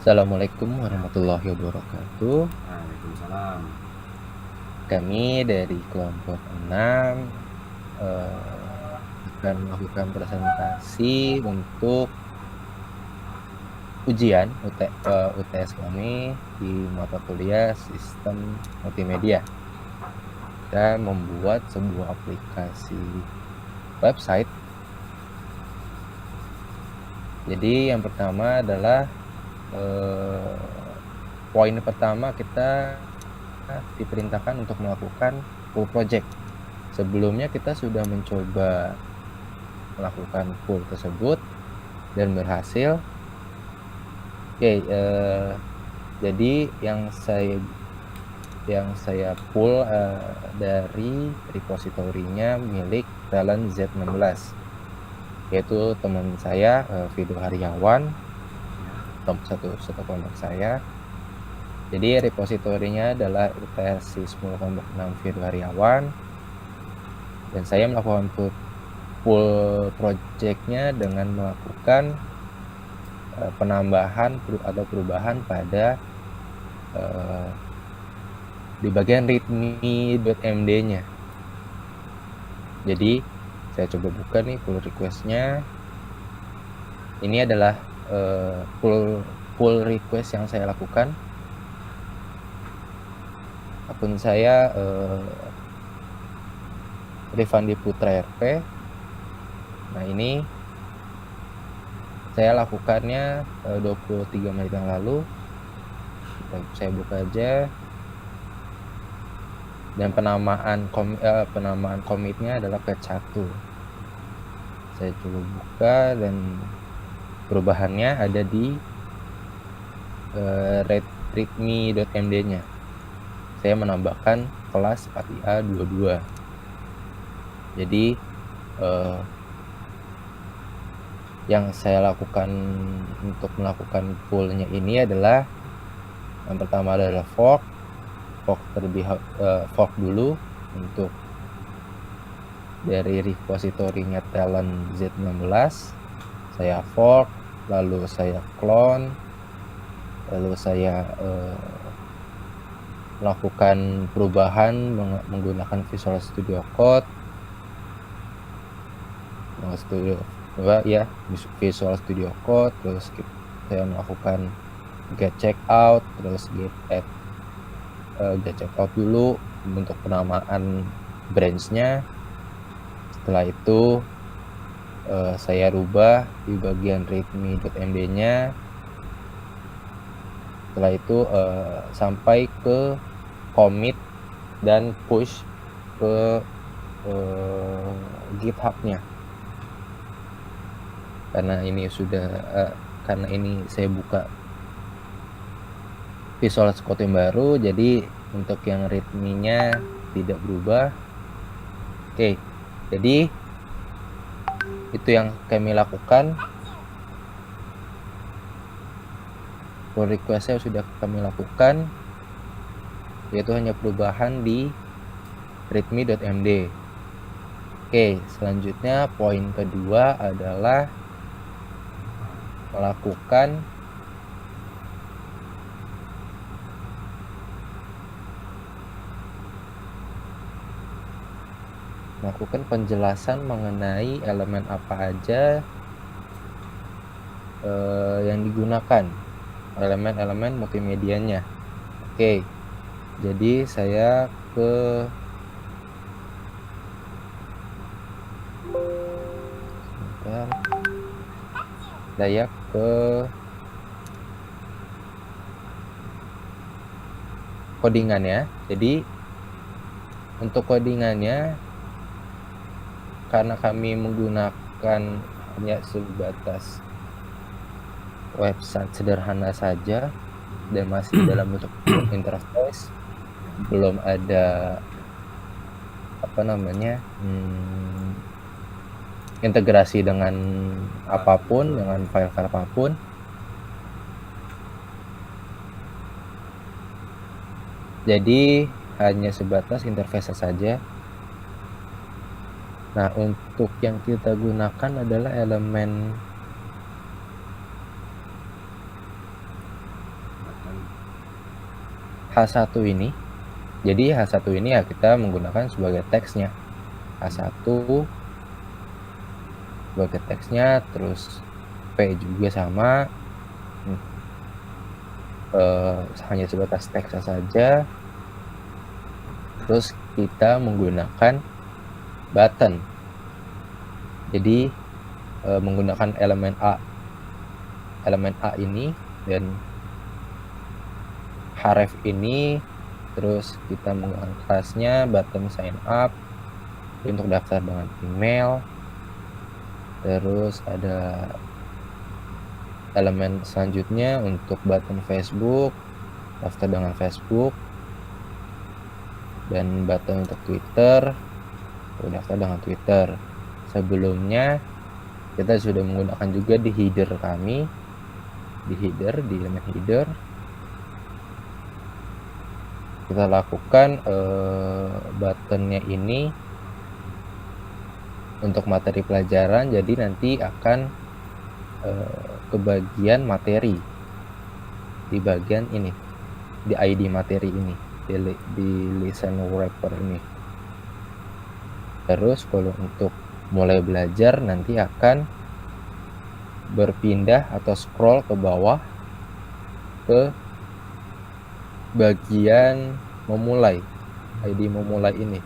Assalamualaikum warahmatullahi wabarakatuh. Waalaikumsalam. Kami dari kelompok 6 akan melakukan presentasi untuk ujian UTS kami di mata kuliah Sistem Multimedia. Kita membuat sebuah aplikasi website. Jadi yang pertama adalah poin pertama kita diperintahkan untuk melakukan full project. Sebelumnya kita sudah mencoba melakukan full tersebut dan berhasil. Oke, jadi yang saya pull dari repositorinya milik Talent Z16, yaitu teman saya Vido Haryawan, satu kelompok saya. Jadi repositorinya adalah UTS Sismul kelompok 6 Vido Haryawan, dan saya melakukan full projectnya dengan melakukan penambahan atau perubahan pada di bagian readme.md-nya. Jadi saya coba buka nih pull request-nya. Ini adalah pull request yang saya lakukan. Akun saya Rifandi Putra RP. Nah, ini saya lakukannya 23 menit yang lalu. Saya buka aja. Dan penamaan commit-nya adalah page 1. Saya coba buka dan perubahannya ada di readme.md-nya. Saya menambahkan kelas 4IA 22. Jadi yang saya lakukan untuk melakukan pull-nya ini adalah yang pertama adalah fork dulu untuk dari repositorinya Talent Z16. Saya fork, lalu saya clone, lalu saya melakukan perubahan menggunakan Visual Studio Code. Visual Studio Code, terus saya melakukan get checkout, terus get checkout dulu untuk penamaan branch-nya. Setelah itu saya rubah di bagian readme.md-nya. Setelah itu sampai ke commit dan push ke GitHub-nya. Karena ini saya buka Visual Code yang baru, jadi untuk yang readme-nya tidak berubah. Oke, jadi itu yang kami lakukan. Pull request-nya sudah kami lakukan, yaitu hanya perubahan di readme.md. Oke, selanjutnya poin kedua adalah melakukan penjelasan mengenai elemen apa aja yang digunakan, elemen-elemen multimedianya. Oke, jadi saya ke codingannya. Jadi untuk codingannya, karena kami menggunakan hanya sebatas website sederhana saja dan masih dalam bentuk interface, belum ada integrasi dengan apapun, dengan file-file apapun. Jadi hanya sebatas interface saja. Nah, untuk yang kita gunakan adalah elemen H1 ini. Jadi H1 ini ya kita menggunakan sebagai teksnya. H1 sebagai teksnya, terus P juga sama. Hanya sebatas teks saja. Terus kita menggunakan button. Jadi menggunakan elemen A ini dan href ini. Terus kita menggunakan kelasnya button sign up untuk daftar dengan email. Terus ada elemen selanjutnya untuk button Facebook, daftar dengan Facebook, dan button untuk Twitter, daftar dengan Twitter. Sebelumnya kita sudah menggunakan juga di header kami, di elemen header kita lakukan buttonnya ini untuk materi pelajaran. Jadi nanti akan ke bagian materi di bagian ini, di ID materi ini, di listen wrapper ini. Terus kalau untuk mulai belajar nanti akan berpindah atau scroll ke bawah ke bagian memulai, ID memulai ini.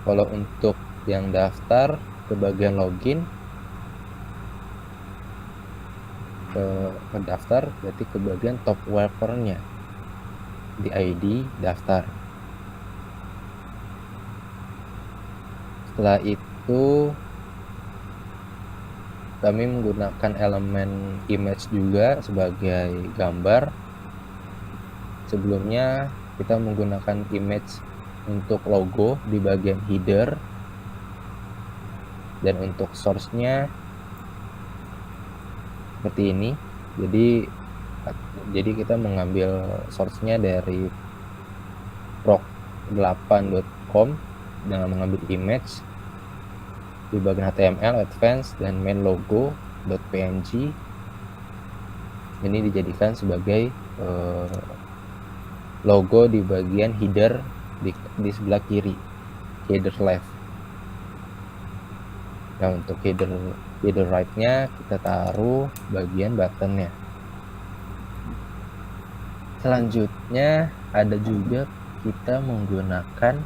Kalau untuk yang daftar ke bagian login, ke daftar berarti ke bagian top wrapper-nya di ID daftar. Setelah itu kami menggunakan elemen image juga sebagai gambar. Sebelumnya kita menggunakan image untuk logo di bagian header, dan untuk source-nya seperti ini. Jadi kita mengambil source-nya dari proc8.com dengan mengambil image di bagian HTML, advanced, dan main logo.png. Ini dijadikan sebagai logo di bagian header di sebelah kiri, header left. Nah, untuk header right-nya kita taruh bagian button-nya. Selanjutnya ada juga kita menggunakan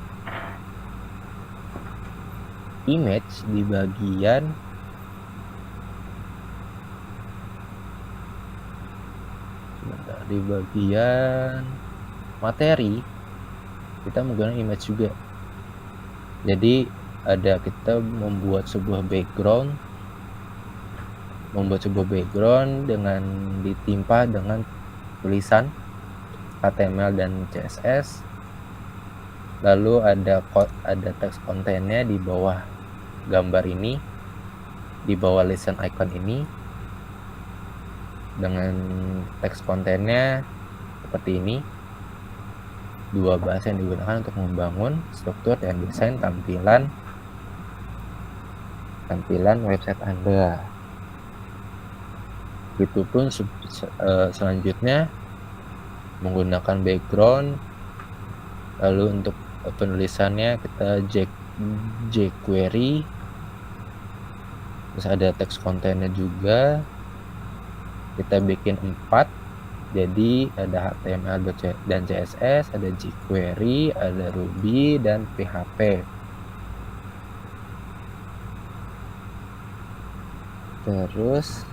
image di bagian materi. Kita menggunakan image juga. Jadi kita membuat sebuah background dengan ditimpa dengan tulisan HTML dan CSS. Lalu ada teks kontennya di bawah gambar ini, di bawah listen icon ini, dengan teks kontennya seperti ini. Dua bahasa yang digunakan untuk membangun struktur dan desain tampilan website Anda. Begitupun selanjutnya menggunakan background. Lalu untuk penulisannya kita jQuery. Terus ada teks kontennya juga. Kita bikin 4. Jadi ada HTML dan CSS, ada jQuery, ada Ruby, dan PHP. Terus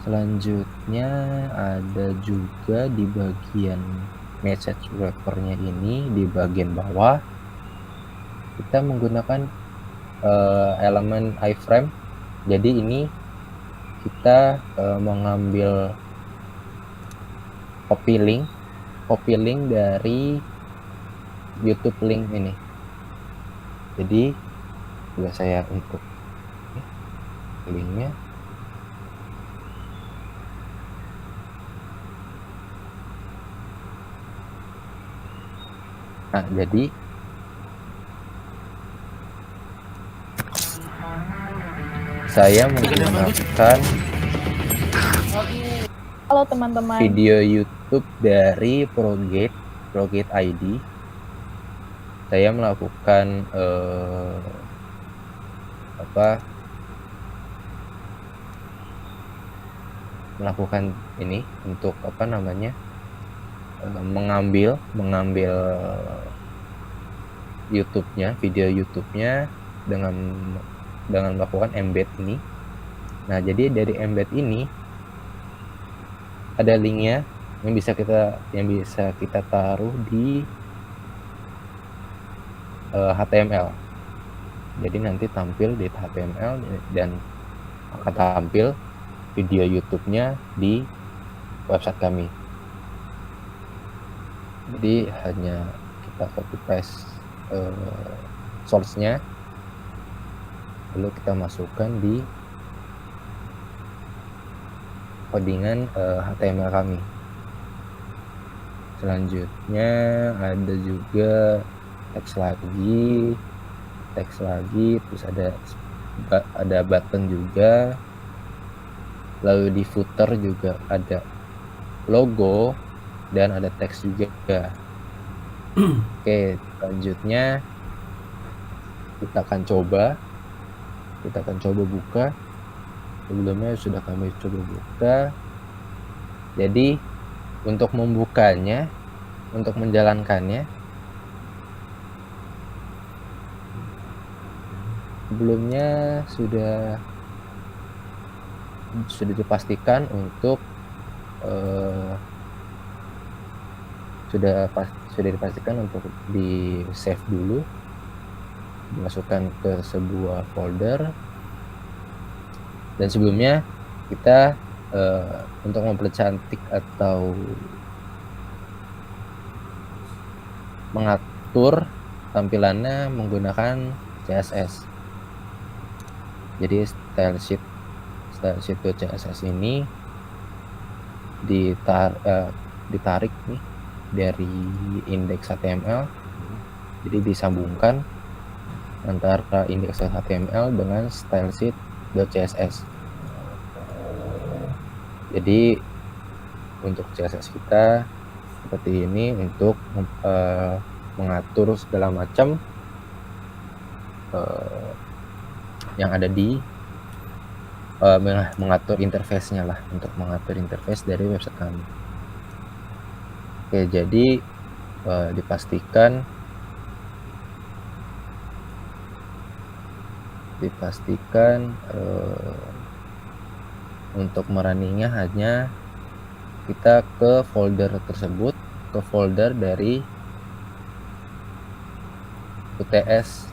selanjutnya ada juga di bagian message wrapper-nya ini, di bagian bawah kita menggunakan elemen iframe. Jadi ini kita mengambil copy link dari YouTube link ini. Jadi juga saya untuk linknya. Nah, jadi saya menggunakan Halo teman-teman. video YouTube dari Progate ID. Saya melakukan melakukan ini untuk mengambil YouTube-nya, video YouTube-nya dengan melakukan embed ini. Nah, jadi dari embed ini ada linknya yang bisa kita taruh di HTML. Jadi nanti tampil di HTML dan akan tampil video YouTube-nya di website kami. Jadi hanya kita copy paste source-nya, lalu kita masukkan di codingan HTML kami. Selanjutnya ada juga teks lagi, terus ada button juga, lalu di footer juga ada logo dan ada teks juga. Oke, selanjutnya kita akan coba buka. Sebelumnya sudah kami coba buka. Jadi untuk membukanya, untuk menjalankannya, sebelumnya sudah dipastikan untuk sudah dipastikan untuk di save dulu, dimasukkan ke sebuah folder. Dan sebelumnya kita untuk mempercantik atau mengatur tampilannya menggunakan CSS. Jadi stylesheet.css ini ditarik nih dari indeks HTML, jadi disambungkan antara indeks HTML dengan stylesheet.css. Jadi untuk CSS kita seperti ini untuk mengatur segala macam yang ada di mengatur interface-nya lah, untuk mengatur interface dari website kami. Oke, jadi dipastikan untuk merunningnya hanya kita ke folder tersebut, ke folder dari UTS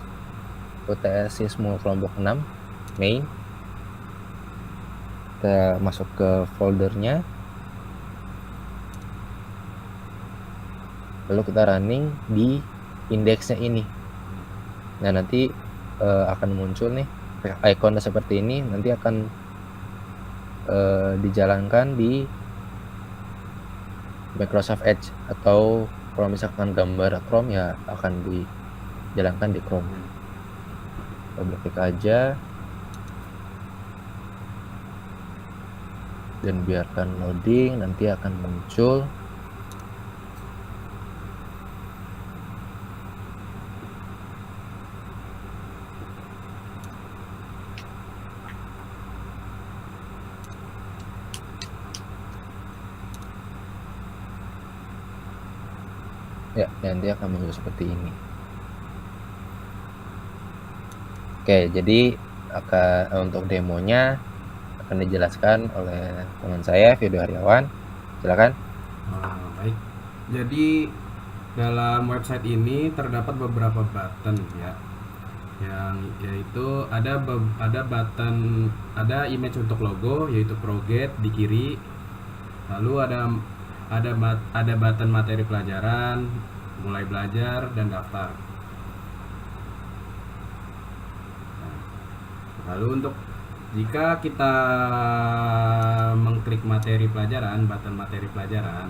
Sismo kelompok 6 main. Kita masuk ke foldernya, lalu kita running di indeksnya ini. Nah, nanti akan muncul nih ikonnya seperti ini, nanti akan dijalankan di Microsoft Edge, atau kalau misalkan gambar Chrome ya akan dijalankan di Chrome. Double klik aja dan biarkan loading, nanti akan muncul ya, nanti akan muncul seperti ini. Oke, jadi untuk demonya akan dijelaskan oleh teman saya, Firdo Haryawan. Silakan. Baik. Jadi dalam website ini terdapat beberapa button ya, yang yaitu ada button, ada image untuk logo yaitu Progate di kiri, lalu ada button materi pelajaran, mulai belajar, dan daftar. Lalu untuk jika kita mengklik materi pelajaran, button materi pelajaran,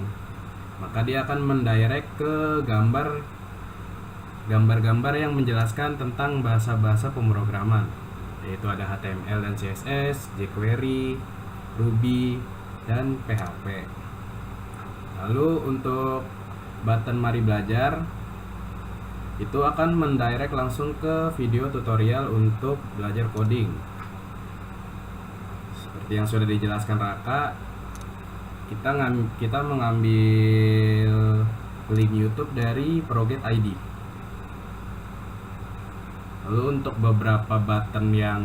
maka dia akan mendirect ke gambar gambar-gambar yang menjelaskan tentang bahasa-bahasa pemrograman, yaitu ada HTML dan CSS, jQuery, Ruby, dan PHP. Lalu untuk button Mari Belajar itu akan mendirect langsung ke video tutorial untuk belajar coding. Seperti yang sudah dijelaskan Raka, kita mengambil link YouTube dari Proget ID. Lalu untuk beberapa button yang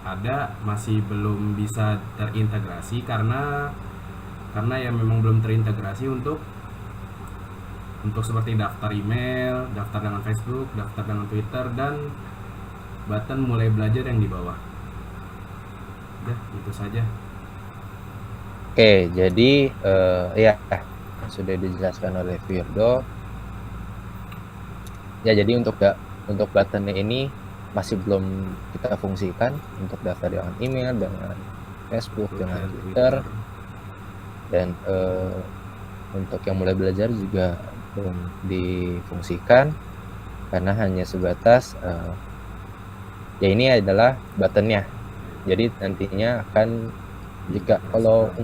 ada masih belum bisa terintegrasi karena ya memang belum terintegrasi untuk seperti daftar email, daftar dengan Facebook, daftar dengan Twitter, dan button mulai belajar yang di bawah. Udah, itu saja. Oke, jadi ya sudah dijelaskan oleh Firdo. Ya, jadi untuk buttonnya ini masih belum kita fungsikan untuk daftar dengan email, dengan Facebook, dengan Twitter. Dan untuk yang mulai belajar juga belum difungsikan karena hanya sebatas ya ini adalah buttonnya. Jadi nantinya akan jika kalau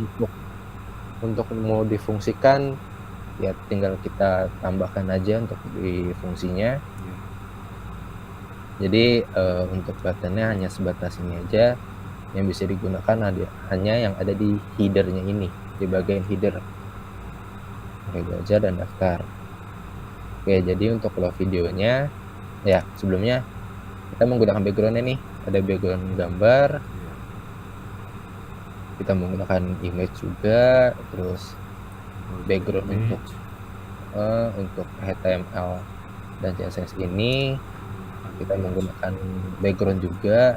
untuk mau difungsikan ya tinggal kita tambahkan aja untuk di fungsinya. Jadi untuk buttonnya hanya sebatas ini aja yang bisa digunakan hanya yang ada di headernya ini, di bagian header Mari Belajar dan daftar. Oke, jadi untuk flow videonya ya sebelumnya kita menggunakan backgroundnya nih, ada background gambar, kita menggunakan image juga, terus background untuk HTML dan CSS ini kita menggunakan background juga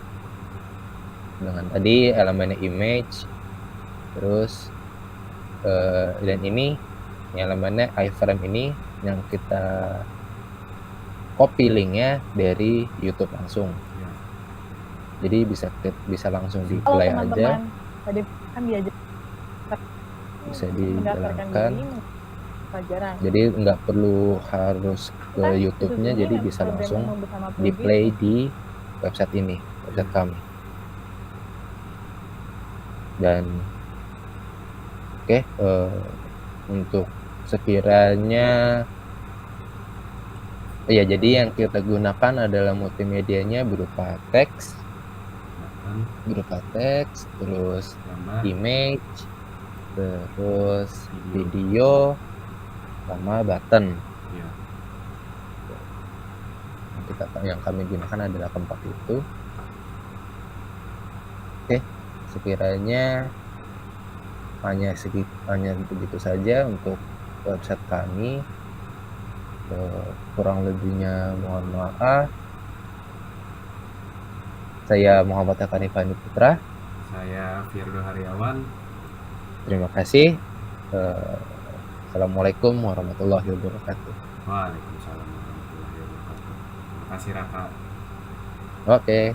dengan tadi elemennya image, terus dan ini elemennya iframe ini yang kita copy linknya dari YouTube langsung, jadi bisa langsung di play aja, tadi kan diajar bisa dijalankan. Jadi nggak perlu harus ke YouTube-nya, jadi bisa langsung di play di website ini, website kami. Dan oke, untuk sekiranya ya jadi yang kita gunakan adalah multimedianya berupa teks, terus image, terus video, sama button. Yang kami gunakan adalah keempat itu. Oke, sekiranya hanya begitu saja untuk website kami. Kurang lebihnya mohon maaf. Saya Muhammad Akanifani Putra. Saya Firdo Haryawan. Terima kasih. Assalamualaikum warahmatullahi wabarakatuh. Waalaikumsalam warahmatullahi wabarakatuh. Terima kasih Raka. Oke.